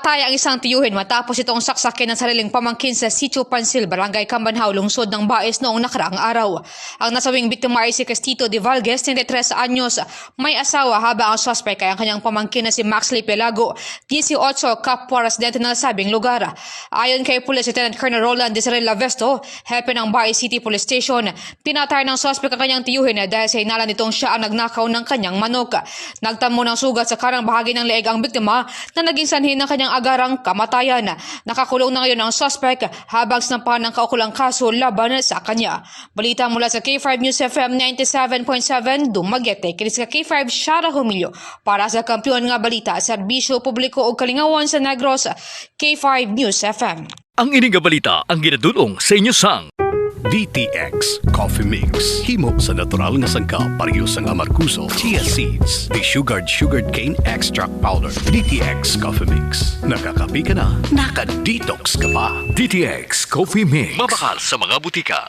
Namatay ang isang tiyuhin matapos itong saksakin ng sariling pamangkin sa Sitio Pansil, Barangay Cambanhaw, lungsod ng Bais noong nakaraang araw. Ang nasawing biktima ay si Castito de Valgues, 33 anyos, may asawa, habang ang suspect ay ang kanyang pamangkin na si Maxley Pelago, 18, kapwa residente ng nasabing lugar. Ayon kay Police Lieutenant Colonel Roland Desiree Lavesto, hepe ng Bais City Police Station, pinatay ng suspect ang kanyang tiyuhin dahil sa hinala nitong siya ang nagnakaw ng kanyang manok. Nagtamo ng sugat sa karang bahagi ng leeg ang biktima na naging sanhi ng kanyang agarang kamatayan. Nakakulong na ngayon ang suspect habang sinampahan ng kaukulang kaso laban sa kanya. Balita mula sa K5 News FM 97.7 Dumaguete. Kinis ka K5 Shara Humilio para sa kampiyon nga balita, serbisyo publiko o kalingawan sa Negros. K5 News FM. Ang ining nga balita ang ginadulong sa inyo sang DTX Coffee Mix. Himo sa natural nga sangkap pareho sang amarkuso, chia seeds, sugared cane extract powder. DTX Coffee Mix. Nakakapi ka na, naka-detox ka pa. DTX Coffee Mix. Mabakal sa mga butika.